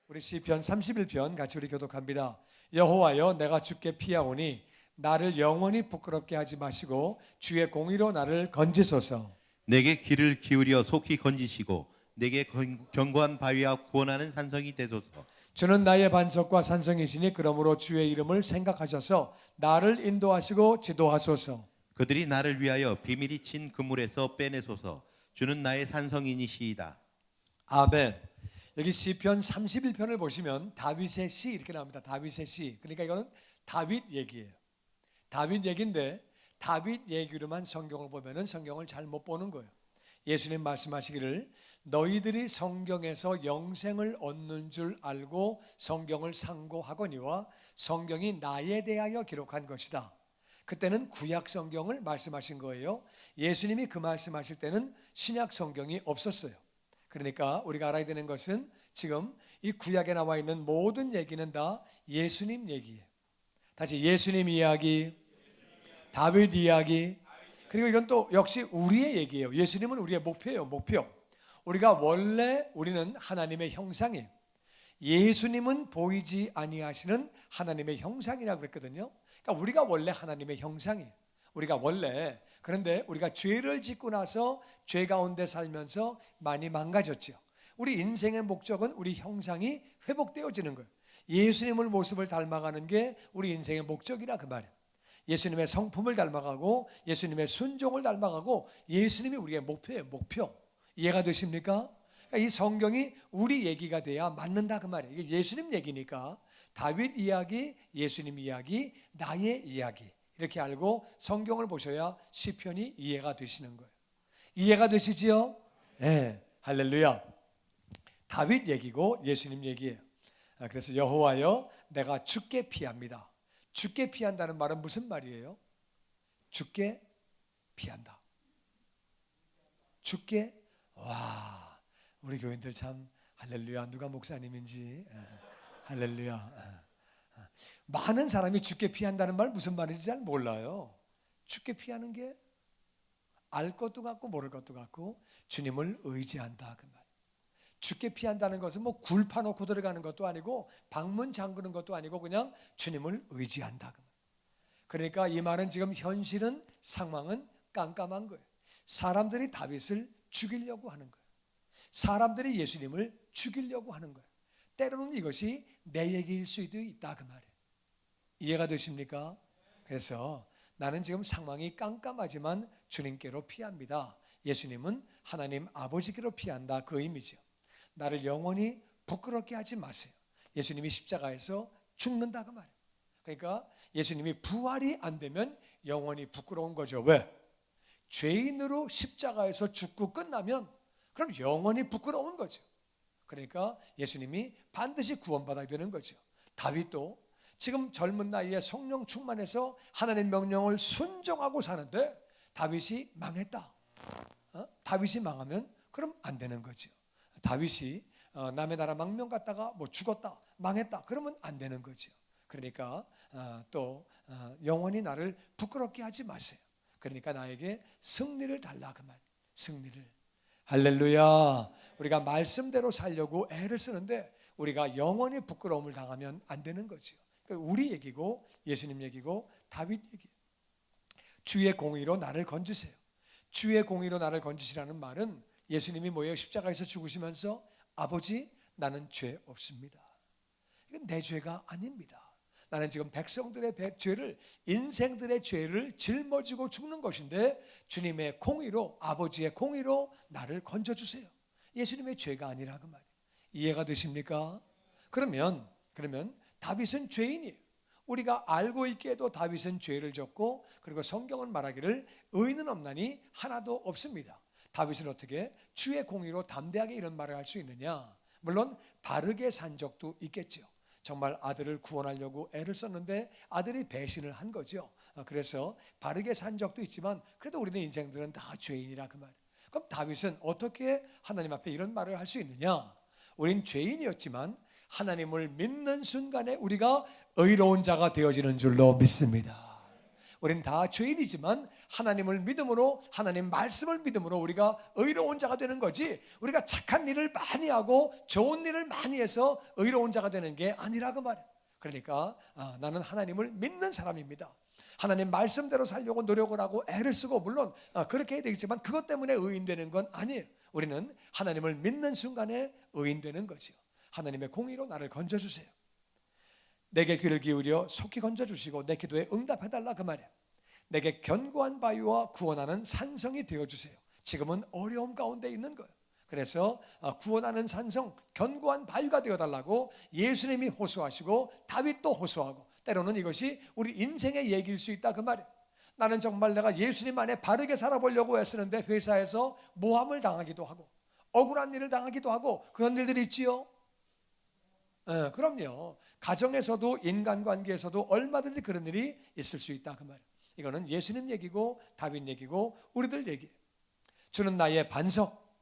우리 시편 31편 같이 우리 교독합니다. 여호와여, 내가 주께 피하오니 나를 영원히 부끄럽게 하지 마시고 주의 공의로 나를 건지소서. 내게 귀를 기울여 속히 건지시고 내게 견고한 바위와 구원하는 산성이 되소서. 주는 나의 반석과 산성이시니 그러므로 주의 이름을 생각하셔서 나를 인도하시고 지도하소서. 그들이 나를 위하여 비밀이 친 그물에서 빼내소서. 주는 나의 산성이니시이다. 아멘. 여기 시편 31편을 보시면 다윗의 시 이렇게 나옵니다. 다윗의 시. 그러니까 이거는 다윗 얘기예요. 다윗 얘기인데 다윗 얘기로만 성경을 보면은 성경을 잘 못 보는 거예요. 예수님 말씀하시기를 너희들이 성경에서 영생을 얻는 줄 알고 성경을 상고하거니와 성경이 나에 대하여 기록한 것이다. 그때는 구약 성경을 말씀하신 거예요. 예수님이 그 말씀하실 때는 신약 성경이 없었어요. 그러니까 우리가 알아야 되는 것은 지금 이 구약에 나와 있는 모든 얘기는 다 예수님 얘기예요. 다시 예수님 이야기, 다윗 이야기, 그리고 이건 또 역시 우리의 얘기예요. 예수님은 우리의 목표예요. 목표. 우리가 원래 우리는 하나님의 형상이에요. 예수님은 보이지 아니하시는 하나님의 형상이라고 그랬거든요. 그러니까 우리가 원래 하나님의 형상이에요. 우리가 원래. 그런데 우리가 죄를 짓고 나서 죄 가운데 살면서 많이 망가졌죠. 우리 인생의 목적은 우리 형상이 회복되어지는 거예요. 예수님의 모습을 닮아가는 게 우리 인생의 목적이라 그 말이에요. 예수님의 성품을 닮아가고 예수님의 순종을 닮아가고 예수님이 우리의 목표예요. 목표. 이해가 되십니까? 그러니까 이 성경이 우리 얘기가 돼야 맞는다 그 말이에요. 이게 예수님 얘기니까 다윗 이야기, 예수님 이야기, 나의 이야기 이렇게 알고 성경을 보셔야 시편이 이해가 되시는 거예요. 이해가 되시지요? 네, 할렐루야. 다윗 얘기고 예수님 얘기예요. 그래서 여호와여, 내가 주께 피합니다. 주께 피한다는 말은 무슨 말이에요? 주께 피한다. 주께, 와, 우리 교인들 참 할렐루야. 누가 목사님인지 할렐루야. 많은 사람이 주께 피한다는 말 무슨 말인지 잘 몰라요. 주께 피하는 게 알 것도 같고 모를 것도 같고 주님을 의지한다 그 말. 주께 피한다는 것은 뭐 굴 파놓고 들어가는 것도 아니고 방문 잠그는 것도 아니고 그냥 주님을 의지한다 그 말. 그러니까 이 말은 지금 현실은 상황은 깜깜한 거예요. 사람들이 다윗을 죽이려고 하는 거예요. 사람들이 예수님을 죽이려고 하는 거예요. 때로는 이것이 내 얘기일 수도 있다 그 말이에요. 이해가 되십니까? 그래서 나는 지금 상황이 깜깜하지만 주님께로 피합니다. 예수님은 하나님 아버지께로 피한다 그 의미죠. 나를 영원히 부끄럽게 하지 마세요. 예수님이 십자가에서 죽는다 그 말이에요. 그러니까 예수님이 부활이 안 되면 영원히 부끄러운 거죠. 왜? 죄인으로 십자가에서 죽고 끝나면 그럼 영원히 부끄러운 거죠. 그러니까 예수님이 반드시 구원받아야 되는 거죠. 다윗도 지금 젊은 나이에 성령 충만해서 하나님 명령을 순종하고 사는데 다윗이 망했다. 다윗이 망하면 그럼 안 되는 거죠. 다윗이 남의 나라 망명 갔다가 뭐 죽었다, 망했다. 그러면 안 되는 거죠. 그러니까 또 영원히 나를 부끄럽게 하지 마세요. 그러니까 나에게 승리를 달라 그 말. 승리를. 할렐루야. 우리가 말씀대로 살려고 애를 쓰는데 우리가 영원히 부끄러움을 당하면 안 되는 거죠. 우리 얘기고 예수님 얘기고 다윗 얘기. 주의 공의로 나를 건지세요. 주의 공의로 나를 건지시라는 말은 예수님이 뭐예요? 십자가에서 죽으시면서 아버지 나는 죄 없습니다. 이건 내 죄가 아닙니다. 나는 지금 백성들의 죄를 인생들의 죄를 짊어지고 죽는 것인데 주님의 공의로 아버지의 공의로 나를 건져주세요. 예수님의 죄가 아니라 그 말이에요. 이해가 되십니까? 그러면 다윗은 죄인이에요. 우리가 알고 있게도 다윗은 죄를 졌고 그리고 성경은 말하기를 의인은 없나니 하나도 없습니다. 다윗은 어떻게 주의 공의로 담대하게 이런 말을 할 수 있느냐? 물론 바르게 산 적도 있겠죠. 정말 아들을 구원하려고 애를 썼는데 아들이 배신을 한 거죠. 그래서 바르게 산 적도 있지만 그래도 우리는 인생들은 다 죄인이라 그 말. 그럼 다윗은 어떻게 하나님 앞에 이런 말을 할 수 있느냐? 우린 죄인이었지만 하나님을 믿는 순간에 우리가 의로운 자가 되어지는 줄로 믿습니다. 우리는 다 죄인이지만 하나님을 믿음으로, 하나님 말씀을 믿음으로 우리가 의로운 자가 되는 거지, 우리가 착한 일을 많이 하고 좋은 일을 많이 해서 의로운 자가 되는 게 아니라 그 말이에요. 그러니까 나는 하나님을 믿는 사람입니다. 하나님 말씀대로 살려고 노력을 하고 애를 쓰고, 물론 그렇게 해야 되겠지만 그것 때문에 의인되는 건 아니에요. 우리는 하나님을 믿는 순간에 의인되는 거지요. 하나님의 공의로 나를 건져주세요. 내게 귀를 기울여 속히 건져주시고 내 기도에 응답해달라 그 말이에요. 내게 견고한 바위와 구원하는 산성이 되어주세요. 지금은 어려움 가운데 있는 거예요. 그래서 구원하는 산성, 견고한 바위가 되어달라고 예수님이 호소하시고 다윗도 호소하고, 때로는 이것이 우리 인생의 얘기일 수 있다 그 말이에요. 나는 정말 내가 예수님 안에 바르게 살아보려고 애쓰는데 회사에서 모함을 당하기도 하고 억울한 일을 당하기도 하고 그런 일들이 있지요. 그럼요. 가정에서도 인간관계에서도 얼마든지 그런 일이 있을 수 있다 그 말이에요. 이거는 예수님 얘기고 다윗 얘기고 우리들 얘기예요. 주는 나의 반석,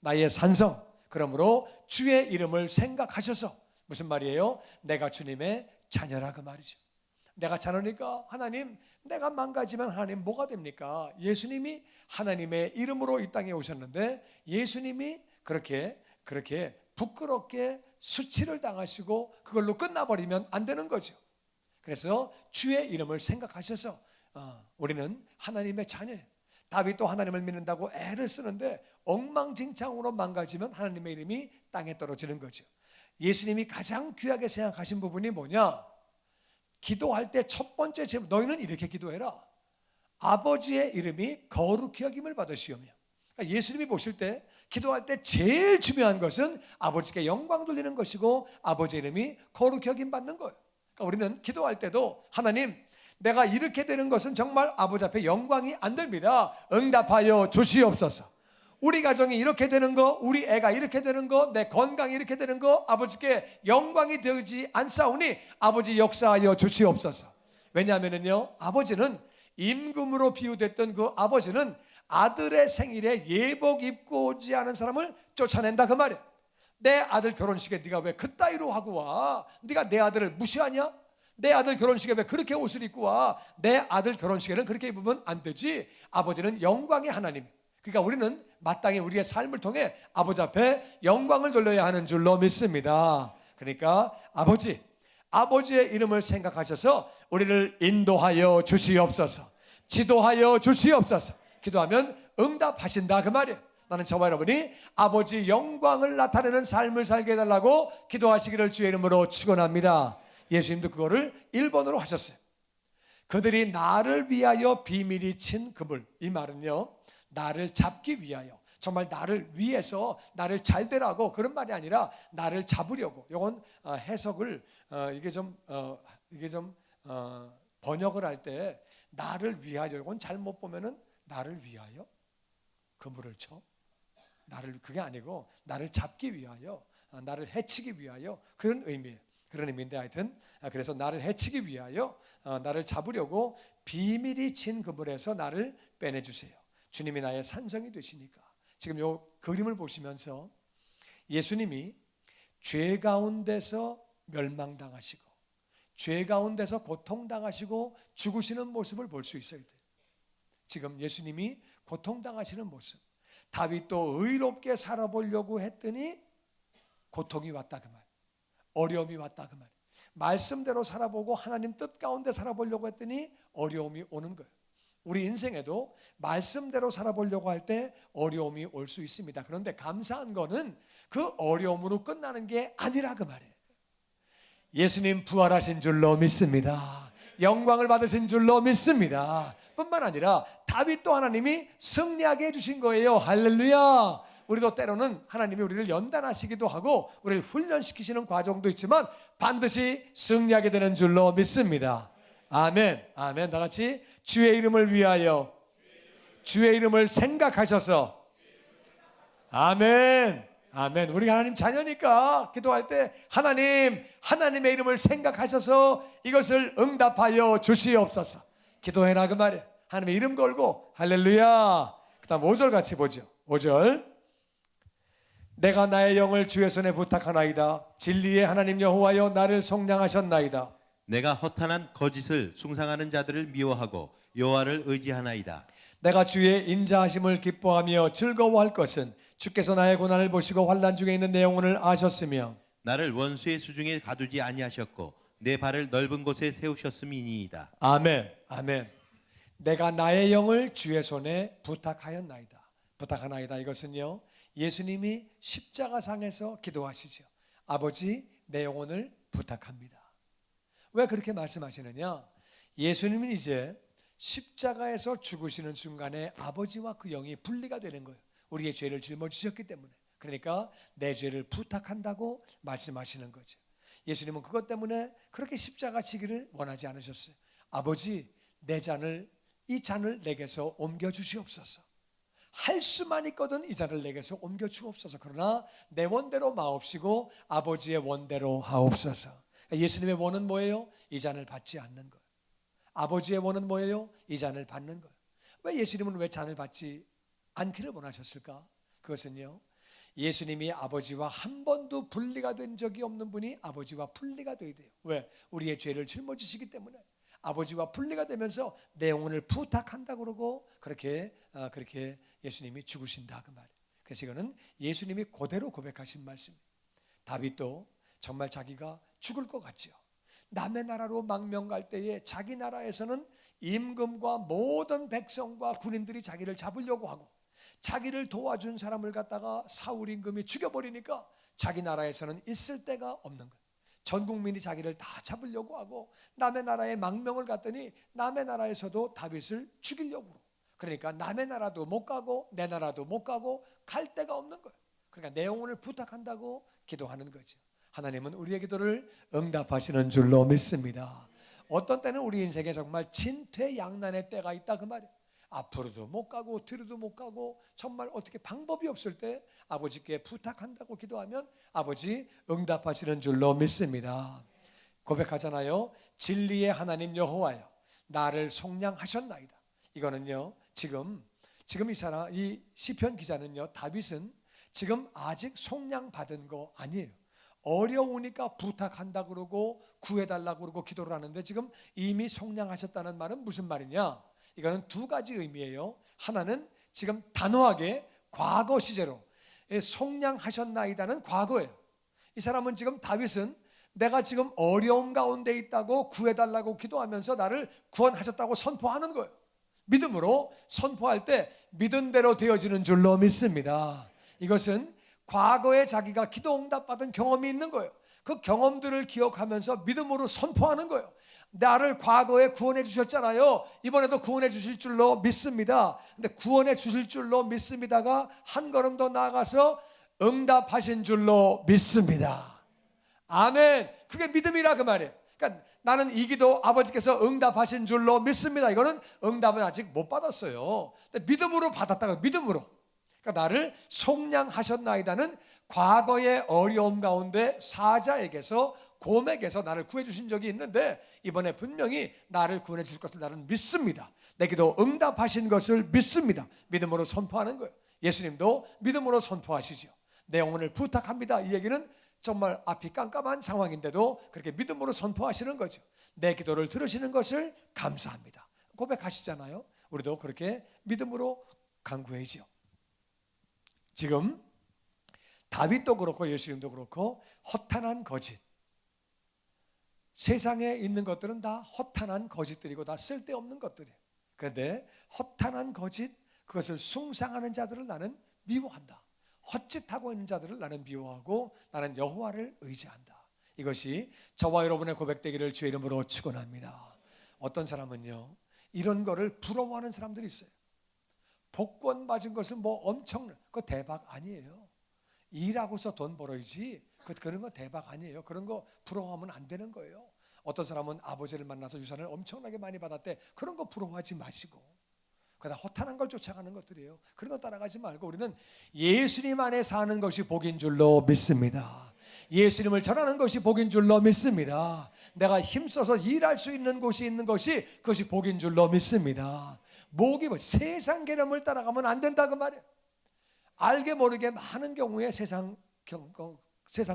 나의 산성, 그러므로 주의 이름을 생각하셔서, 무슨 말이에요? 내가 주님의 자녀라 그 말이죠. 내가 자녀니까 하나님, 내가 망가지면 하나님 뭐가 됩니까? 예수님이 하나님의 이름으로 이 땅에 오셨는데 예수님이 그렇게 부끄럽게 수치를 당하시고 그걸로 끝나버리면 안 되는 거죠. 그래서 주의 이름을 생각하셔서 우리는 하나님의 자녀예요. 다윗도 하나님을 믿는다고 애를 쓰는데 엉망진창으로 망가지면 하나님의 이름이 땅에 떨어지는 거죠. 예수님이 가장 귀하게 생각하신 부분이 뭐냐? 기도할 때 첫 번째 제목, 너희는 이렇게 기도해라. 아버지의 이름이 거룩히 여김을 받으시오며. 그러니까 예수님이 보실 때 기도할 때 제일 중요한 것은 아버지께 영광 돌리는 것이고 아버지의 이름이 거룩히 여김 받는 거예요. 그러니까 우리는 기도할 때도 하나님, 내가 이렇게 되는 것은 정말 아버지 앞에 영광이 안 됩니다. 응답하여 주시옵소서. 우리 가정이 이렇게 되는 거, 우리 애가 이렇게 되는 거, 내 건강이 이렇게 되는 거 아버지께 영광이 되지 않사오니 아버지 역사하여 주시옵소서. 왜냐하면요, 아버지는 임금으로 비유됐던 그 아버지는 아들의 생일에 예복 입고 오지 않은 사람을 쫓아낸다 그 말이야. 내 아들 결혼식에 네가 왜 그따위로 하고 와? 네가 내 아들을 무시하냐? 내 아들 결혼식에 왜 그렇게 옷을 입고 와? 내 아들 결혼식에는 그렇게 입으면 안 되지. 아버지는 영광의 하나님. 그러니까 우리는 마땅히 우리의 삶을 통해 아버지 앞에 영광을 돌려야 하는 줄로 믿습니다. 그러니까 아버지의 이름을 생각하셔서 우리를 인도하여 주시옵소서, 지도하여 주시옵소서. 기도하면 응답하신다 그 말이에요. 나는 저와 여러분이 아버지 영광을 나타내는 삶을 살게 해달라고 기도하시기를 주의 이름으로 축원합니다. 예수님도 그거를 1번으로 하셨어요. 그들이 나를 위하여 비밀이 친 그물. 이 말은요, 나를 잡기 위하여, 정말 나를 위해서 나를 잘 되라고 그런 말이 아니라 나를 잡으려고. 이건 해석을 이게 좀 번역을 할 때 나를 위하여, 이건 잘못 보면은 나를 위하여 그물을 쳐, 나를, 그게 아니고 나를 잡기 위하여, 나를 해치기 위하여, 그런 의미예요. 그런 의미인데 하여튼 그래서 나를 해치기 위하여, 나를 잡으려고 비밀이 친 그물에서 나를 빼내주세요. 주님이 나의 산성이 되시니까. 지금 요 그림을 보시면서 예수님이 죄 가운데서 멸망당하시고 죄 가운데서 고통당하시고 죽으시는 모습을 볼 수 있어야 돼요. 지금 예수님이 고통당하시는 모습. 다윗도 의롭게 살아보려고 했더니 고통이 왔다 그 말, 어려움이 왔다 그 말. 말씀대로 살아보고 하나님 뜻 가운데 살아보려고 했더니 어려움이 오는 거예요. 우리 인생에도 말씀대로 살아보려고 할 때 어려움이 올 수 있습니다. 그런데 감사한 거는 그 어려움으로 끝나는 게 아니라 그 말이에요. 예수님 부활하신 줄로 믿습니다. 영광을 받으신 줄로 믿습니다. 뿐만 아니라 다윗도 하나님이 승리하게 해주신 거예요. 할렐루야. 우리도 때로는 하나님이 우리를 연단하시기도 하고 우리를 훈련시키시는 과정도 있지만 반드시 승리하게 되는 줄로 믿습니다. 아멘. 아멘. 다 같이 주의 이름을 위하여, 주의 이름을 생각하셔서. 아멘. 아멘. 우리가 하나님 자녀니까 기도할 때 하나님의 이름을 생각하셔서 이것을 응답하여 주시옵소서. 기도해라 그 말이에요. 하나님의 이름 걸고. 할렐루야. 그 다음 5절 같이 보죠. 5절. 내가 나의 영을 주의 손에 부탁하나이다. 진리의 하나님 여호와여 나를 속량하셨나이다. 내가 허탄한 거짓을 숭상하는 자들을 미워하고 여호와를 의지하나이다. 내가 주의 인자하심을 기뻐하며 즐거워할 것은 주께서 나의 고난을 보시고 환난 중에 있는 내 영혼을 아셨으며 나를 원수의 수중에 가두지 아니하셨고 내 발을 넓은 곳에 세우셨음이니이다. 아멘. 아멘. 내가 나의 영을 주의 손에 부탁하였나이다. 부탁하나이다. 이것은요, 예수님이 십자가상에서 기도하시죠. 아버지, 내 영혼을 부탁합니다. 왜 그렇게 말씀하시느냐? 예수님은 이제 십자가에서 죽으시는 순간에 아버지와 그 영이 분리가 되는 거예요. 우리의 죄를 짊어지셨기 때문에. 그러니까 내 죄를 부탁한다고 말씀하시는 거죠. 예수님은 그것 때문에 그렇게 십자가 지기를 원하지 않으셨어요. 아버지, 이 잔을 내게서 옮겨 주시옵소서. 할 수만 있거든 이 잔을 내게서 옮겨 주옵소서. 그러나 내 원대로 마옵시고 아버지의 원대로 하옵소서. 예수님의 원은 뭐예요? 이 잔을 받지 않는 것. 아버지의 원은 뭐예요? 이 잔을 받는 것. 왜 예수님은 왜 잔을 받지 않기를 원하셨을까? 그것은요, 예수님이 아버지와 한 번도 분리가 된 적이 없는 분이 아버지와 분리가 되어야 돼요. 왜? 우리의 죄를 짊어지시기 때문에. 아버지와 분리가 되면서 내 영혼을 부탁한다 그러고 그렇게 예수님이 죽으신다 그 말이에요. 그래서 이거는 예수님이 그대로 고백하신 말씀이에요. 다윗도 정말 자기가 죽을 것 같죠. 남의 나라로 망명 갈 때에 자기 나라에서는 임금과 모든 백성과 군인들이 자기를 잡으려고 하고 자기를 도와준 사람을 갖다가 사울 임금이 죽여버리니까 자기 나라에서는 있을 데가 없는 거예요. 전 국민이 자기를 다 잡으려고 하고 남의 나라에 망명을 갔더니 남의 나라에서도 다윗을 죽이려고. 그러니까 남의 나라도 못 가고 내 나라도 못 가고 갈 데가 없는 거예요. 그러니까 내 영혼을 부탁한다고 기도하는 거죠. 하나님은 우리의 기도를 응답하시는 줄로 믿습니다. 어떤 때는 우리 인생에 정말 진퇴양난의 때가 있다 그 말이에요. 앞으로도 못 가고 뒤로도 못 가고 정말 어떻게 방법이 없을 때 아버지께 부탁한다고 기도하면 아버지 응답하시는 줄로 믿습니다. 고백하잖아요. 진리의 하나님 여호와여, 나를 속량하셨나이다. 이거는요, 지금 이 시편 기자는요, 다윗은 지금 아직 속량받은 거 아니에요. 어려우니까 부탁한다 그러고 구해달라고 그러고 기도를 하는데 지금 이미 속량하셨다는 말은 무슨 말이냐? 이거는 두 가지 의미예요. 하나는 지금 단호하게 과거 시제로 속량하셨나이다는 과거예요. 이 사람은 지금 다윗은 내가 지금 어려움 가운데 있다고 구해달라고 기도하면서 나를 구원하셨다고 선포하는 거예요. 믿음으로 선포할 때 믿은 대로 되어지는 줄로 믿습니다. 이것은 과거에 자기가 기도 응답받은 경험이 있는 거예요. 그 경험들을 기억하면서 믿음으로 선포하는 거예요. 나를 과거에 구원해 주셨잖아요. 이번에도 구원해 주실 줄로 믿습니다. 근데 구원해 주실 줄로 믿습니다가 한 걸음 더 나아가서 응답하신 줄로 믿습니다. 아멘. 그게 믿음이라 그 말이에요. 그러니까 나는 이 기도 아버지께서 응답하신 줄로 믿습니다. 이거는 응답은 아직 못 받았어요. 근데 믿음으로 받았다가 믿음으로. 그러니까 나를 속량하셨나이다는 과거의 어려움 가운데 사자에게서 곰에게서 나를 구해 주신 적이 있는데 이번에 분명히 나를 구원해 주실 것을 나는 믿습니다. 내 기도 응답하신 것을 믿습니다. 믿음으로 선포하는 거예요. 예수님도 믿음으로 선포하시죠. 내 영혼을 부탁합니다. 이 얘기는 정말 앞이 깜깜한 상황인데도 그렇게 믿음으로 선포하시는 거죠. 내 기도를 들으시는 것을 감사합니다. 고백하시잖아요. 우리도 그렇게 믿음으로 간구해야죠. 지금 다윗도 그렇고 예수님도 그렇고 허탄한 거짓, 세상에 있는 것들은 다 허탄한 거짓들이고 다 쓸데없는 것들이에요. 그런데 허탄한 거짓, 그것을 숭상하는 자들을 나는 미워한다. 헛짓하고 있는 자들을 나는 미워하고 나는 여호와를 의지한다. 이것이 저와 여러분의 고백되기를 주의 이름으로 축원합니다. 어떤 사람은요, 이런 거를 부러워하는 사람들이 있어요. 복권 맞은 것은 뭐 엄청, 그거 대박 아니에요. 일하고서 돈 벌어야지 그런 거 대박 아니에요. 그런 거 부러워하면 안 되는 거예요. 어떤 사람은 아버지를 만나서 유산을 엄청나게 많이 받았대. 그런 거 부러워하지 마시고 그다 허탄한 걸 쫓아가는 것들이에요. 그런 거 따라가지 말고 우리는 예수님 안에 사는 것이 복인 줄로 믿습니다. 예수님을 전하는 것이 복인 줄로 믿습니다. 내가 힘써서 일할 수 있는 곳이 있는 것이 그것이 복인 줄로 믿습니다. 목이 세상 개념을 따라가면 안 된다 그 말이에요. 알게 모르게 많은 경우에 세상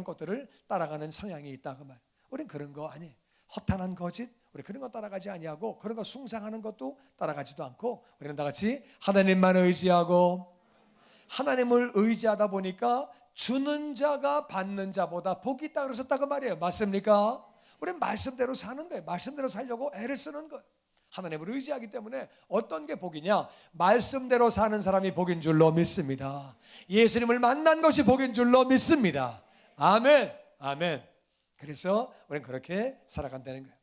것들을 따라가는 성향이 있다 그 말. 우린 그런 거 아니에요. 허탄한 거짓, 우리 그런 거 따라가지 아니하고 그런 거 숭상하는 것도 따라가지도 않고 우리는 다 같이 하나님만 의지하고, 하나님을 의지하다 보니까 주는 자가 받는 자보다 복이 있다 그러셨다 그 말이에요. 맞습니까? 우리는 말씀대로 사는 거예요. 말씀대로 살려고 애를 쓰는 거예요. 하나님을 의지하기 때문에 어떤 게 복이냐? 말씀대로 사는 사람이 복인 줄로 믿습니다. 예수님을 만난 것이 복인 줄로 믿습니다. 아멘. 아멘. 그래서 우리는 그렇게 살아간다는 거예요.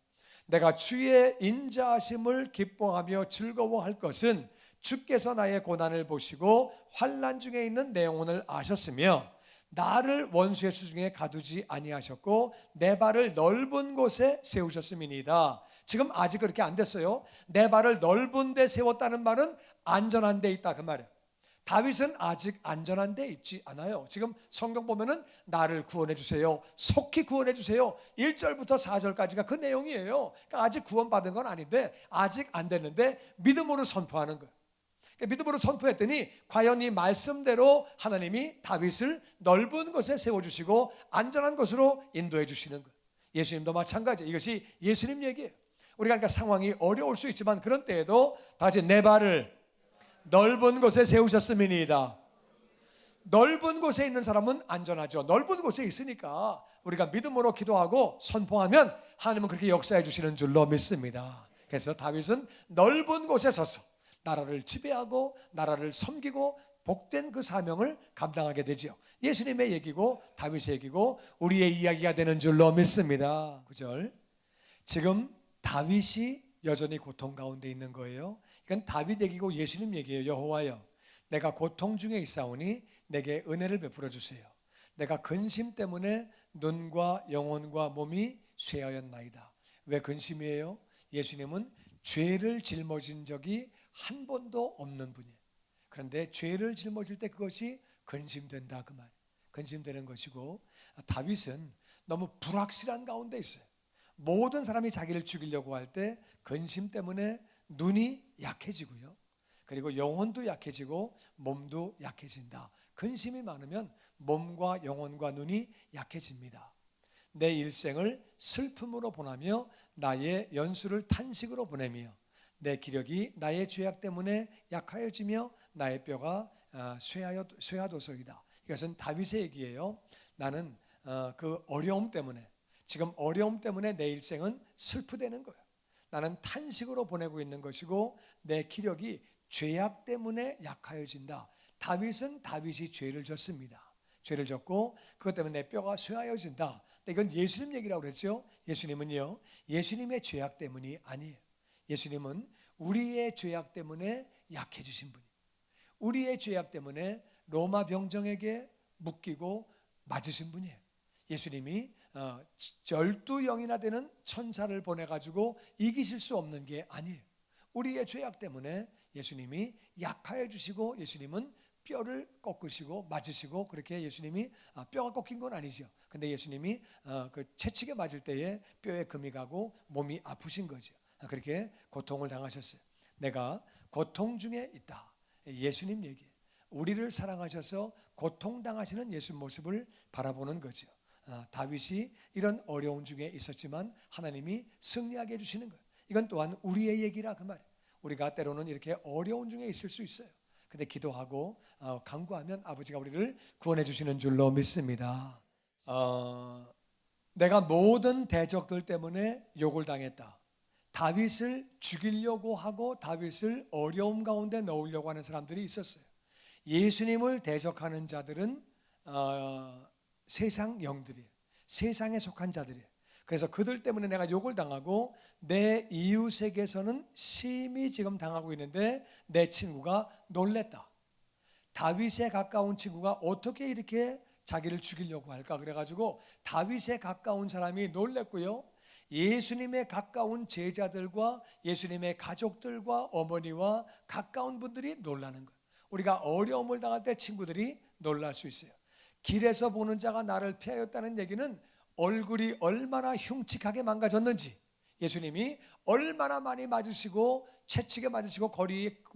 내가 주의 인자하심을 기뻐하며 즐거워할 것은 주께서 나의 고난을 보시고 환난 중에 있는 내 영혼을 아셨으며 나를 원수의 수중에 가두지 아니하셨고 내 발을 넓은 곳에 세우셨음이니이다. 지금 아직 그렇게 안 됐어요. 내 발을 넓은 데 세웠다는 말은 안전한 데 있다 그 말이에요. 다윗은 아직 안전한 데 있지 않아요. 지금 성경 보면은 나를 구원해 주세요, 속히 구원해 주세요, 1절부터 4절까지가 그 내용이에요. 그러니까 아직 구원받은 건 아닌데 아직 안 됐는데 믿음으로 선포하는 거예요. 믿음으로 선포했더니 과연 이 말씀대로 하나님이 다윗을 넓은 곳에 세워주시고 안전한 곳으로 인도해 주시는 거예요. 예수님도 마찬가지예요. 이것이 예수님 얘기예요. 우리가 그러니까 상황이 어려울 수 있지만 그런 때에도 다시 내 발을 넓은 곳에 세우셨음이니이다. 넓은 곳에 있는 사람은 안전하죠. 넓은 곳에 있으니까 우리가 믿음으로 기도하고 선포하면 하나님은 그렇게 역사해 주시는 줄로 믿습니다. 그래서 다윗은 넓은 곳에 서서 나라를 지배하고 나라를 섬기고 복된 그 사명을 감당하게 되죠. 예수님의 얘기고 다윗의 얘기고 우리의 이야기가 되는 줄로 믿습니다. 9절. 지금 다윗이 여전히 고통 가운데 있는 거예요. 이건 다윗 얘기고 예수님 얘기예요. 여호와여, 내가 고통 중에 있사오니 내게 은혜를 베풀어 주세요. 내가 근심 때문에 눈과 영혼과 몸이 쇠하였나이다. 왜 근심이에요? 예수님은 죄를 짊어진 적이 한 번도 없는 분이에요. 그런데 죄를 짊어질 때 그것이 근심된다 그 말. 근심되는 것이고, 다윗은 너무 불확실한 가운데 있어요. 모든 사람이 자기를 죽이려고 할 때 근심 때문에 눈이 약해지고요, 그리고 영혼도 약해지고 몸도 약해진다. 근심이 많으면 몸과 영혼과 눈이 약해집니다. 내 일생을 슬픔으로 보내며 나의 연수를 탄식으로 보내며 내 기력이 나의 죄악 때문에 약하여지며 나의 뼈가 쇠하도소이다. 이것은 다윗의 얘기예요. 나는 그 어려움 때문에, 지금 어려움 때문에 내 일생은 슬프되는 거예요. 나는 탄식으로 보내고 있는 것이고 내 기력이 죄악 때문에 약하여진다. 다윗은 다윗이 죄를 졌습니다. 죄를 졌고 그것 때문에 내 뼈가 쇠하여진다. 근데 이건 예수님 얘기라고 그랬죠. 예수님은요, 예수님의 죄악 때문이 아니에요. 예수님은 우리의 죄악 때문에 약해지신 분이에요. 우리의 죄악 때문에 로마 병정에게 묶이고 맞으신 분이에요. 예수님이 12영이나 되는 천사를 보내가지고 이기실 수 없는 게 아니에요. 우리의 죄악 때문에 예수님이 약하여 주시고 예수님은 뼈를 꺾으시고 맞으시고, 그렇게 예수님이 뼈가 꺾인 건 아니죠. 근데 예수님이 그 채찍에 맞을 때에 뼈에 금이 가고 몸이 아프신 거죠. 그렇게 고통을 당하셨어요. 내가 고통 중에 있다. 예수님 얘기. 우리를 사랑하셔서 고통당하시는 예수 모습을 바라보는 거죠. 다윗이 이런 어려움 중에 있었지만 하나님이 승리하게 해주시는 거예요. 이건 또한 우리의 얘기라 그 말이에요. 우리가 때로는 이렇게 어려운 중에 있을 수 있어요. 근데 기도하고 간구하면 아버지가 우리를 구원해 주시는 줄로 믿습니다. 내가 모든 대적들 때문에 욕을 당했다. 다윗을 죽이려고 하고 다윗을 어려움 가운데 넣으려고 하는 사람들이 있었어요. 예수님을 대적하는 자들은 세상 영들이에요. 세상에 속한 자들이에요. 그래서 그들 때문에 내가 욕을 당하고 내 이웃에게서는 심히 지금 당하고 있는데 내 친구가 놀랬다. 다윗에 가까운 친구가 어떻게 이렇게 자기를 죽이려고 할까? 그래가지고 다윗에 가까운 사람이 놀랬고요, 예수님의 가까운 제자들과 예수님의 가족들과 어머니와 가까운 분들이 놀라는 거예요. 우리가 어려움을 당할 때 친구들이 놀랄 수 있어요. 길에서 보는 자가 나를 피하였다는 얘기는 얼굴이 얼마나 흉측하게 망가졌는지, 예수님이 얼마나 많이 맞으시고 채찍에 맞으시고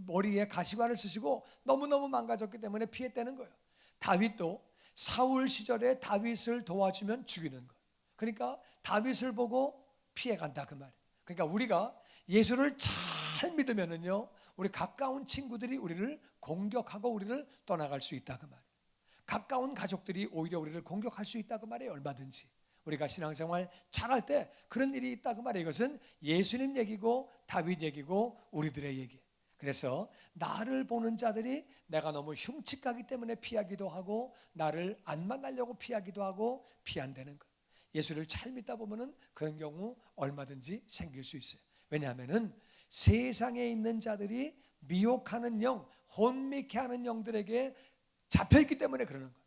머리에 가시관을 쓰시고 너무너무 망가졌기 때문에 피했다는 거예요. 다윗도 사울 시절에 다윗을 도와주면 죽이는 거예요. 그러니까 다윗을 보고 피해간다 그 말이에요. 그러니까 우리가 예수를 잘 믿으면은요, 우리 가까운 친구들이 우리를 공격하고 우리를 떠나갈 수 있다 그 말이에요. 가까운 가족들이 오히려 우리를 공격할 수 있다 그 말이에요. 얼마든지 우리가 신앙생활 잘할 때 그런 일이 있다 그 말이에요. 이것은 예수님 얘기고 다윗 얘기고 우리들의 얘기. 그래서 나를 보는 자들이 내가 너무 흉측하기 때문에 피하기도 하고 나를 안 만나려고 피하기도 하고 피한다는 것. 예수를 잘 믿다 보면은 그런 경우 얼마든지 생길 수 있어요. 왜냐하면은 세상에 있는 자들이 미혹하는 영, 혼미케 하는 영들에게 잡혀있기 때문에 그러는 거예요.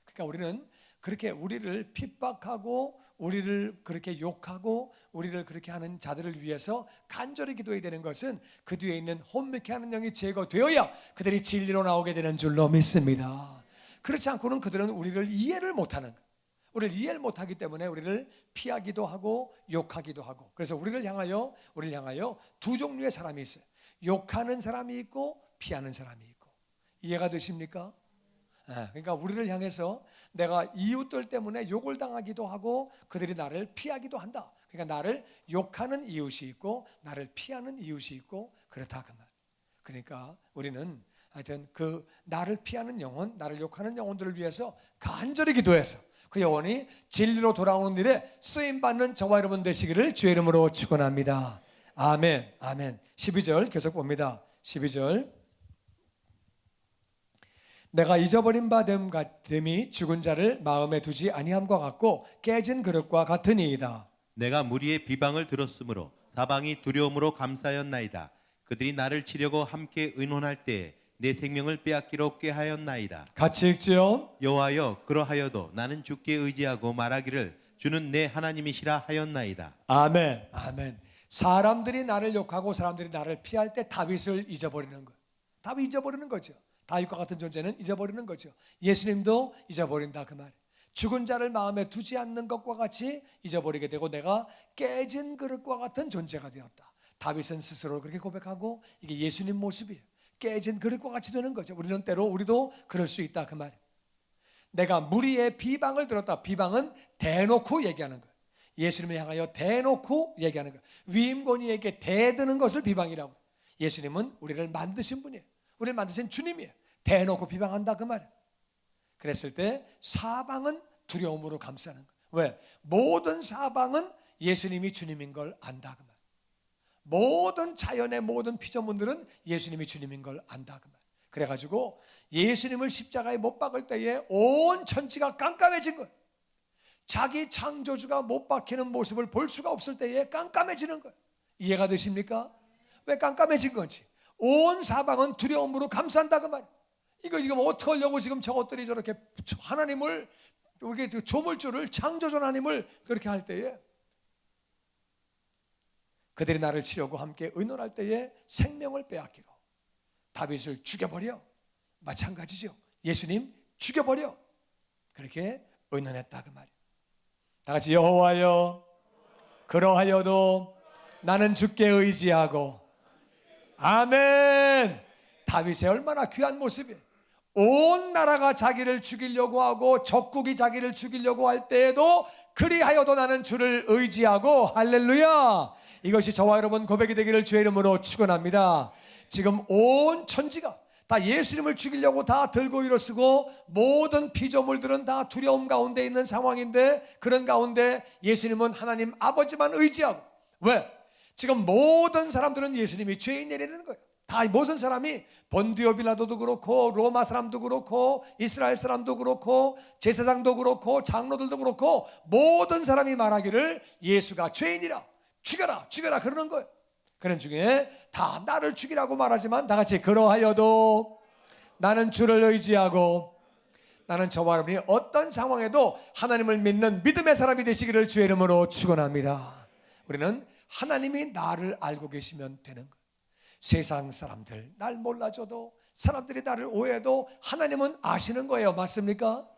그러니까 우리는 그렇게 우리를 핍박하고 우리를 그렇게 욕하고 우리를 그렇게 하는 자들을 위해서 간절히 기도해야 되는 것은 그 뒤에 있는 혼미케 하는 영이 제거되어야 그들이 진리로 나오게 되는 줄로 믿습니다. 그렇지 않고는 그들은 우리를 이해를 못하는 거예요. 우리를 이해를 못하기 때문에 우리를 피하기도 하고 욕하기도 하고. 그래서 우리를 향하여 두 종류의 사람이 있어요. 욕하는 사람이 있고 피하는 사람이 있고. 이해가 되십니까? 그러니까 우리를 향해서 내가 이웃들 때문에 욕을 당하기도 하고 그들이 나를 피하기도 한다. 그러니까 나를 욕하는 이웃이 있고 나를 피하는 이웃이 있고 그렇다 그 말. 그러니까 우리는 하여튼 그 나를 피하는 영혼, 나를 욕하는 영혼들을 위해서 간절히 기도해서 그 영혼이 진리로 돌아오는 일에 쓰임받는 저와 여러분 되시기를 주의 이름으로 축원합니다. 아멘. 아멘. 12절 계속 봅니다. 12절. 내가 잊어버린 바 됨이 죽은 자를 마음에 두지 아니함과 같고 깨진 그릇과 같으니이다. 내가 무리의 비방을 들었으므로 사방이 두려움으로 감싸였나이다. 그들이 나를 치려고 함께 의논할 때에 내 생명을 빼앗기로 꾀하였나이다. 같이 읽지요. 여호와여, 그러하여도 나는 주께 의지하고 말하기를 주는 내 하나님이시라 하였나이다. 아멘. 아멘. 사람들이 나를 욕하고 사람들이 나를 피할 때 다윗을 잊어버리는 것. 다윗 잊어버리는 거죠. 다윗과 같은 존재는 잊어버리는 거죠. 예수님도 잊어버린다 그 말. 죽은 자를 마음에 두지 않는 것과 같이 잊어버리게 되고 내가 깨진 그릇과 같은 존재가 되었다. 다윗은 스스로 그렇게 고백하고 이게 예수님 모습이에요. 깨진 그릇과 같이 되는 거죠. 우리는 때로 우리도 그럴 수 있다 그 말. 내가 무리의 비방을 들었다. 비방은 대놓고 얘기하는 거예요. 예수님을 향하여 대놓고 얘기하는 거예요. 위임권위에게 대드는 것을 비방이라고. 예수님은 우리를 만드신 분이에요. 우리를 만드신 주님이에요. 대놓고 비방한다 그 말이에요. 그랬을 때 사방은 두려움으로 감싸는 거예요. 왜? 모든 사방은 예수님이 주님인 걸 안다 그 말이에요. 모든 자연의 모든 피조물들은 예수님이 주님인 걸 안다 그 말이에요. 그래가지고 예수님을 십자가에 못 박을 때에 온 천지가 깜깜해진 거예요. 자기 창조주가 못 박히는 모습을 볼 수가 없을 때에 깜깜해지는 거예요. 이해가 되십니까? 왜 깜깜해진 건지. 온 사방은 두려움으로 감싼다 그 말이에요. 이거 지금 어떻게 하려고 지금 저것들이 저렇게 하나님을 우리 조물주를 창조주 하나님을 그렇게 할 때에 그들이 나를 치려고 함께 의논할 때에 생명을 빼앗기로 다윗을 죽여버려. 마찬가지죠. 예수님 죽여버려. 그렇게 의논했다 그 말이에요. 다 같이 여호와여 그러하여도 나는 주께 의지하고. 아멘. 다윗의 얼마나 귀한 모습이에요. 온 나라가 자기를 죽이려고 하고 적국이 자기를 죽이려고 할 때에도 그리하여도 나는 주를 의지하고. 할렐루야. 이것이 저와 여러분 고백이 되기를 주의 이름으로 축원합니다. 지금 온 천지가 다 예수님을 죽이려고 다 들고 일어서고 모든 피조물들은 다 두려움 가운데 있는 상황인데 그런 가운데 예수님은 하나님 아버지만 의지하고. 왜? 지금 모든 사람들은 예수님이 죄인이라는 거예요. 다 모든 사람이 본디오 빌라도도 그렇고 로마 사람도 그렇고 이스라엘 사람도 그렇고 제사장도 그렇고 장로들도 그렇고 모든 사람이 말하기를 예수가 죄인이라 죽여라 죽여라 그러는 거예요. 그런 중에 다 나를 죽이라고 말하지만 다 같이 그러하여도 나는 주를 의지하고. 나는 저와 여러분이 어떤 상황에도 하나님을 믿는 믿음의 사람이 되시기를 주의 이름으로 축원합니다. 우리는 하나님이 나를 알고 계시면 되는 거예요. 세상 사람들 날 몰라줘도 사람들이 나를 오해해도 하나님은 아시는 거예요. 맞습니까?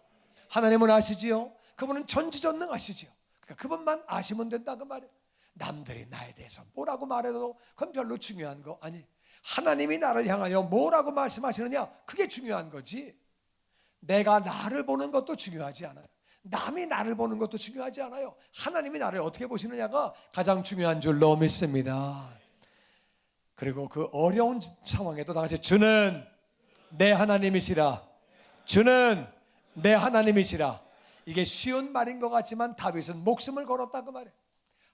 하나님은 아시지요. 그분은 전지전능하시지요. 그러니까 그분만 아시면 된다 그 말이에요. 남들이 나에 대해서 뭐라고 말해도 그건 별로 중요한 거 아니. 하나님이 나를 향하여 뭐라고 말씀하시느냐 그게 중요한 거지. 내가 나를 보는 것도 중요하지 않아요. 남이 나를 보는 것도 중요하지 않아요. 하나님이 나를 어떻게 보시느냐가 가장 중요한 줄로 믿습니다. 그리고 그 어려운 상황에도 다 같이 주는 내 하나님이시라, 주는 내 하나님이시라. 이게 쉬운 말인 것 같지만 다윗은 목숨을 걸었다 그 말이에요.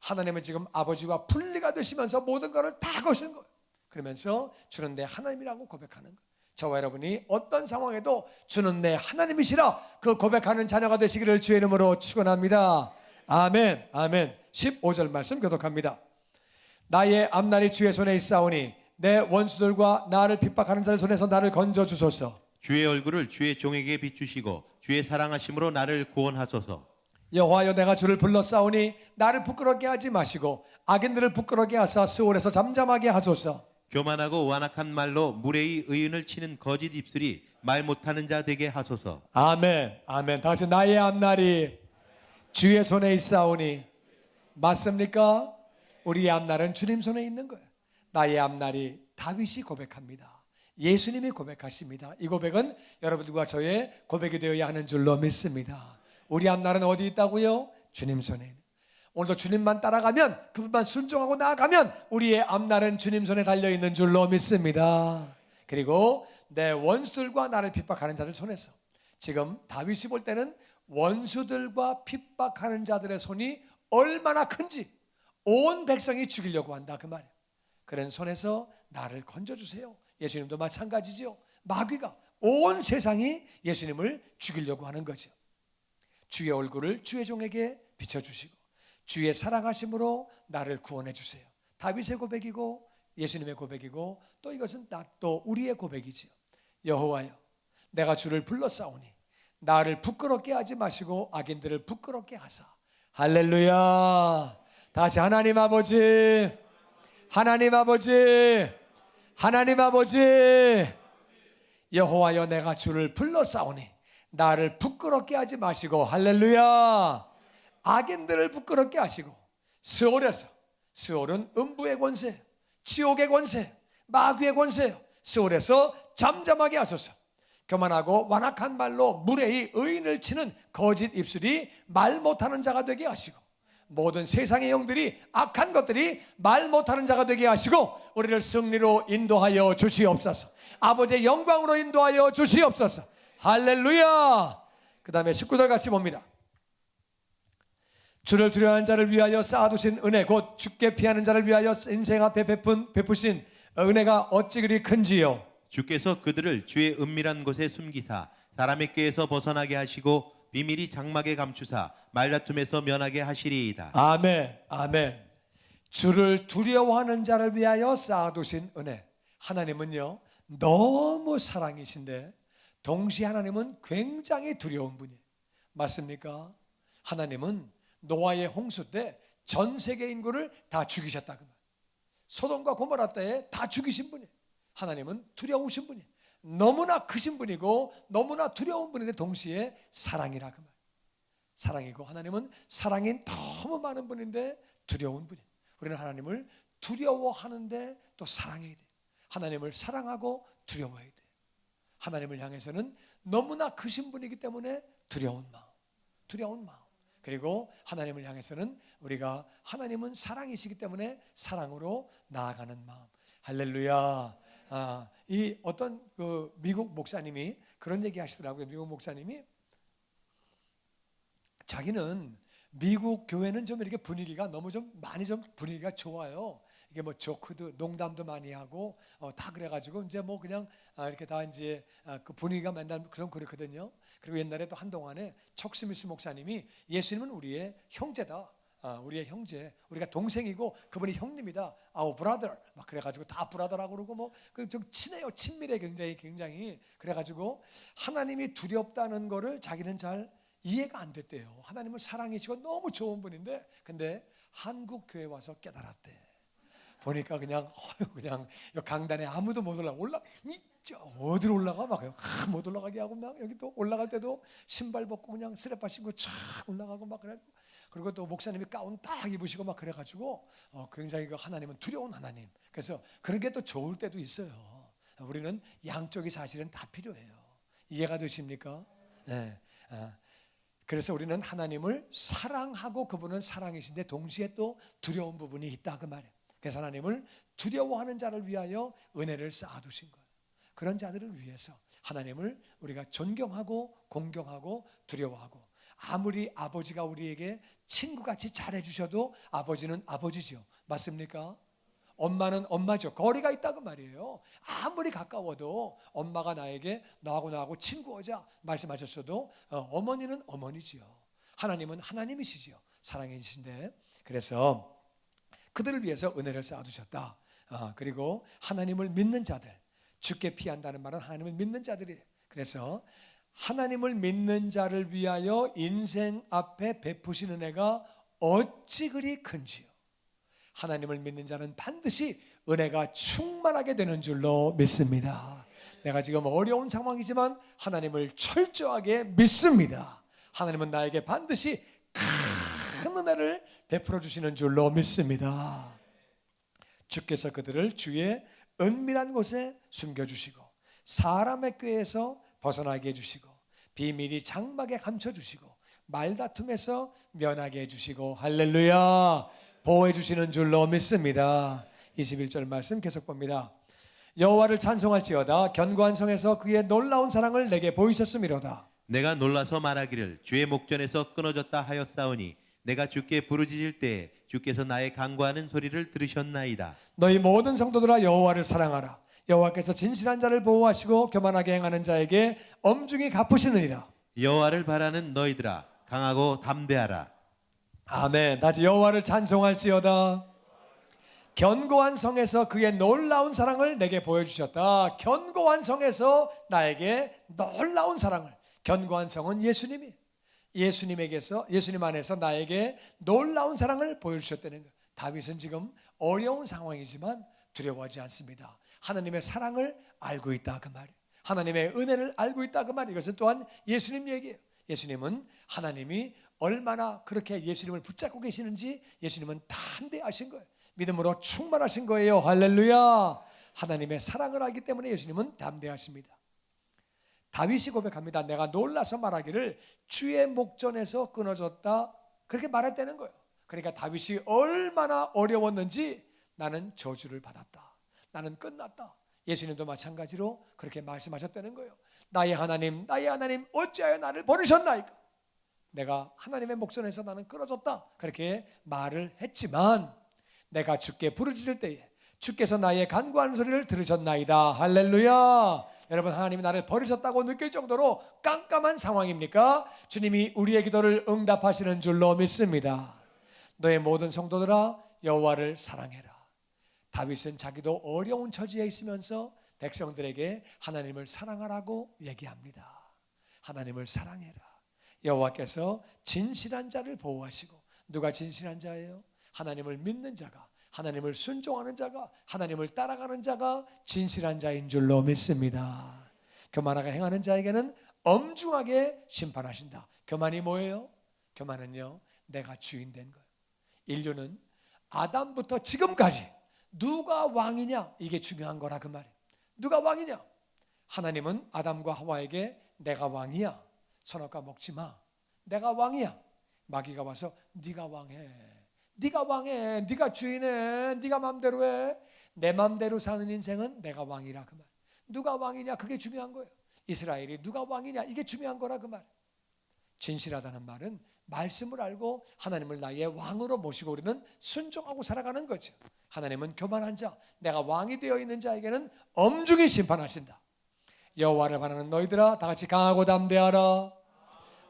하나님은 지금 아버지와 분리가 되시면서 모든 것을 다 거신 거예요. 그러면서 주는 내 하나님이라고 고백하는 거예요. 저와 여러분이 어떤 상황에도 주는 내 하나님이시라 그 고백하는 자녀가 되시기를 주의 이름으로 축원합니다. 아멘. 아멘. 15절 말씀 교독합니다. 나의 앞날이 주의 손에 있사오니 내 원수들과 나를 핍박하는 자들 손에서 나를 건져 주소서. 주의 얼굴을 주의 종에게 비추시고 주의 사랑하심으로 나를 구원하소서. 여호와여 내가 주를 불렀사오니 나를 부끄럽게 하지 마시고 악인들을 부끄럽게 하사 스올에서 잠잠하게 하소서. 교만하고 완악한 말로 무례히 의인을 치는 거짓 입술이 말 못하는 자 되게 하소서. 아멘. 아멘. 다시 나의 앞날이 주의 손에 있사오니 맞습니까? 우리의 앞날은 주님 손에 있는 거예요. 나의 앞날이 다윗이 고백합니다. 예수님이 고백하십니다. 이 고백은 여러분들과 저의 고백이 되어야 하는 줄로 믿습니다. 우리 앞날은 어디 있다고요? 주님 손에 있는. 오늘도 주님만 따라가면, 그분만 순종하고 나아가면 우리의 앞날은 주님 손에 달려있는 줄로 믿습니다. 그리고 내 원수들과 나를 핍박하는 자들 손에서, 지금 다윗이 볼 때는 원수들과 핍박하는 자들의 손이 얼마나 큰지 온 백성이 죽이려고 한다 그 말이에요. 그런 손에서 나를 건져주세요. 예수님도 마찬가지죠. 마귀가 온 세상이 예수님을 죽이려고 하는 거죠. 주의 얼굴을 주의 종에게 비춰주시고 주의 사랑하심으로 나를 구원해 주세요. 다윗의 고백이고 예수님의 고백이고 또 이것은 또 우리의 고백이지요. 여호와여 내가 주를 불렀사오니 나를 부끄럽게 하지 마시고 악인들을 부끄럽게 하사. 할렐루야. 다시 하나님 아버지, 하나님 아버지, 하나님 아버지. 여호와여 내가 주를 불렀사오니 나를 부끄럽게 하지 마시고. 할렐루야. 악인들을 부끄럽게 하시고 스올에서, 스올은 음부의 권세, 지옥의 권세, 마귀의 권세요. 스올에서 잠잠하게 하소서. 교만하고 완악한 말로 무례히 의인을 치는 거짓 입술이 말 못하는 자가 되게 하시고 모든 세상의 영들이 악한 것들이 말 못하는 자가 되게 하시고 우리를 승리로 인도하여 주시옵소서. 아버지의 영광으로 인도하여 주시옵소서. 할렐루야. 그 다음에 19절 같이 봅니다. 주를 두려워하는 자를 위하여 쌓아두신 은혜 곧 주께 피하는 자를 위하여 인생 앞에 베푸신 은혜가 어찌 그리 큰지요. 주께서 그들을 주의 은밀한 곳에 숨기사 사람의 꾀에서 벗어나게 하시고 비밀이 장막에 감추사 말다툼에서 면하게 하시리이다. 아멘. 아멘. 주를 두려워하는 자를 위하여 쌓아두신 은혜. 하나님은요 너무 사랑이신데 동시에 하나님은 굉장히 두려운 분이에요. 맞습니까? 하나님은 노아의 홍수 때 전 세계 인구를 다 죽이셨다 그 말. 소돔과 고모라 때에 다 죽이신 분이에요. 하나님은 두려우신 분이에요. 너무나 크신 분이고 너무나 두려운 분인데 동시에 사랑이라 그 말. 사랑이고 하나님은 사랑이 너무 많은 분인데 두려운 분이에요. 우리는 하나님을 두려워하는데 또 사랑해야 돼요. 하나님을 사랑하고 두려워해야 돼요. 하나님을 향해서는 너무나 크신 분이기 때문에 두려운 마음, 두려운 마음. 그리고 하나님을 향해서는 우리가 하나님은 사랑이시기 때문에 사랑으로 나아가는 마음. 할렐루야. 이 어떤 그 미국 목사님이 그런 얘기 하시더라고요. 미국 목사님이 자기는 미국 교회는 좀 이렇게 분위기가 너무 좀 많이 좀 분위기가 좋아요. 이게 뭐 조크도 농담도 많이 하고 다 그래가지고 이제 뭐 그냥 이렇게 다 이제 그 분위기가 맨날 좀 그렇거든요. 그리고 옛날에 또 한동안에 척 스미스 목사님이 예수님은 우리의 형제다. 우리의 형제, 우리가 동생이고 그분이 형님이다. 아우 브라더 막 그래가지고 다 브라더라고 그러고 뭐 좀 친해요. 친밀해 굉장히 그래가지고 하나님이 두렵다는 거를 자기는 잘 이해가 안 됐대요. 하나님은 사랑이시고 너무 좋은 분인데 근데 한국 교회 와서 깨달았대. 보니까 그냥 강단에 아무도 못 어디로 올라가 막 못 올라가게 하고 막 여기 또 올라갈 때도 신발 벗고 그냥 스레빠 신고 쫙 올라가고 막 그래. 그리고 또 목사님이 가운 딱 입으시고 막 그래가지고 굉장히 그 하나님은 두려운 하나님. 그래서 그런 게 또 좋을 때도 있어요. 우리는 양쪽이 사실은 다 필요해요. 이해가 되십니까? 네. 그래서 우리는 하나님을 사랑하고 그분은 사랑이신데 동시에 또 두려운 부분이 있다 그 말이에요. 그래서 하나님을 두려워하는 자를 위하여 은혜를 쌓아두신 거예요. 그런 자들을 위해서 하나님을 우리가 존경하고 공경하고 두려워하고, 아무리 아버지가 우리에게 친구같이 잘해주셔도 아버지는 아버지죠. 맞습니까? 엄마는 엄마죠. 거리가 있다고 말이에요. 아무리 가까워도 엄마가 너하고 친구하자 말씀하셨어도 어머니는 어머니지요. 하나님은 하나님이시지요. 사랑이신데, 그래서 그들을 위해서 은혜를 쌓아두셨다. 그리고 하나님을 믿는 자들, 주께 피한다는 말은 하나님을 믿는 자들이에요. 그래서 하나님을 믿는 자를 위하여 인생 앞에 베푸신 은혜가 어찌 그리 큰지요. 하나님을 믿는 자는 반드시 은혜가 충만하게 되는 줄로 믿습니다. 내가 지금 어려운 상황이지만 하나님을 철저하게 믿습니다. 하나님은 나에게 반드시 큰 은혜를 베풀어 주시는 줄로 믿습니다. 주께서 그들을 주의 은밀한 곳에 숨겨주시고 사람의 꾀에서 벗어나게 해주시고 비밀이 장막에 감춰주시고 말다툼에서 면하게 해주시고, 할렐루야, 보호해 주시는 줄로 믿습니다. 21절 말씀 계속 봅니다. 여호와를 찬송할지어다. 견고한 성에서 그의 놀라운 사랑을 내게 보이셨음이로다. 내가 놀라서 말하기를 주의 목전에서 끊어졌다 하였사오니 내가 주께 부르짖을 때 주께서 나의 간구하는 소리를 들으셨나이다. 너희 모든 성도들아 여호와를 사랑하라. 여호와께서 진실한 자를 보호하시고 교만하게 행하는 자에게 엄중히 갚으시느니라. 여호와를 바라는 너희들아 강하고 담대하라. 아멘. 다시 여호와를 찬송할지어다. 견고한 성에서 그의 놀라운 사랑을 내게 보여주셨다. 견고한 성에서 나에게 놀라운 사랑을. 견고한 성은 예수님이, 예수님 안에서 나에게 놀라운 사랑을 보여주셨다는 거예요. 다윗은 지금 어려운 상황이지만 두려워하지 않습니다. 하나님의 사랑을 알고 있다 그 말이에요. 하나님의 은혜를 알고 있다 그 말이에요. 이것은 또한 예수님 얘기예요. 예수님은 하나님이 얼마나 그렇게 예수님을 붙잡고 계시는지 예수님은 담대하신 거예요. 믿음으로 충만하신 거예요. 할렐루야. 하나님의 사랑을 알기 때문에 예수님은 담대하십니다. 다윗이 고백합니다. 내가 놀라서 말하기를 주의 목전에서 끊어졌다, 그렇게 말했다는 거예요. 그러니까 다윗이 얼마나 어려웠는지, 나는 저주를 받았다, 나는 끝났다. 예수님도 마찬가지로 그렇게 말씀하셨다는 거예요. 나의 하나님 어찌하여 나를 버리셨나이까. 내가 하나님의 목전에서 나는 끊어졌다, 그렇게 말을 했지만 내가 주께 부르짖을 때에 주께서 나의 간구하는 소리를 들으셨나이다. 할렐루야. 여러분, 하나님이 나를 버리셨다고 느낄 정도로 깜깜한 상황입니까? 주님이 우리의 기도를 응답하시는 줄로 믿습니다. 너의 모든 성도들아 여호와를 사랑해라. 다윗은 자기도 어려운 처지에 있으면서 백성들에게 하나님을 사랑하라고 얘기합니다. 하나님을 사랑해라. 여호와께서 진실한 자를 보호하시고, 누가 진실한 자예요? 하나님을 믿는 자가, 하나님을 순종하는 자가, 하나님을 따라가는 자가 진실한 자인 줄로 믿습니다. 교만하게 행하는 자에게는 엄중하게 심판하신다. 교만이 뭐예요? 교만은요, 내가 주인 된 거예요. 인류는 아담부터 지금까지 누가 왕이냐, 이게 중요한 거라 그 말이에요. 누가 왕이냐? 하나님은 아담과 하와에게 내가 왕이야, 선악과 먹지 마, 내가 왕이야. 마귀가 와서 네가 왕해, 네가 왕해, 네가 주인해, 네가 마음대로 해. 내 마음대로 사는 인생은 내가 왕이라 그 말. 누가 왕이냐, 그게 중요한 거예요. 이스라엘이 누가 왕이냐, 이게 중요한 거라 그 말. 진실하다는 말은 말씀을 알고 하나님을 나의 왕으로 모시고 우리는 순종하고 살아가는 거죠. 하나님은 교만한 자, 내가 왕이 되어 있는 자에게는 엄중히 심판하신다. 여호와를 바라는 너희들아 다 같이 강하고 담대하라.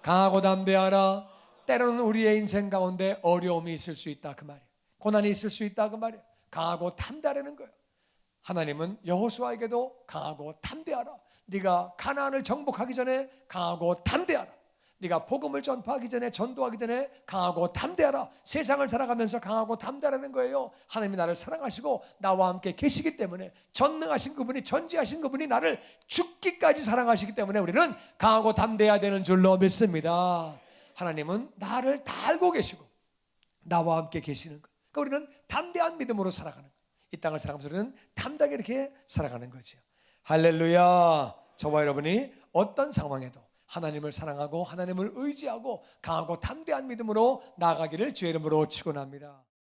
강하고 담대하라. 때로는 우리의 인생 가운데 어려움이 있을 수 있다 그 말이에요. 고난이 있을 수 있다 그 말이에요. 강하고 담대하라는 거예요. 하나님은 여호수아에게도 강하고 담대하라. 네가 가나안을 정복하기 전에 강하고 담대하라. 네가 복음을 전파하기 전에, 전도하기 전에 강하고 담대하라. 세상을 살아가면서 강하고 담대하라는 거예요. 하나님이 나를 사랑하시고 나와 함께 계시기 때문에, 전능하신 그분이, 전지하신 그분이 나를 죽기까지 사랑하시기 때문에 우리는 강하고 담대해야 되는 줄로 믿습니다. 하나님은 나를 다 알고 계시고 나와 함께 계시는 것. 그러니까 우리는 담대한 믿음으로 살아가는 것. 이 땅을 살아가면서 우리는 담대하게 이렇게 살아가는 거죠. 할렐루야. 저와 여러분이 어떤 상황에도 하나님을 사랑하고 하나님을 의지하고 강하고 담대한 믿음으로 나아가기를 주의 이름으로 축원합니다.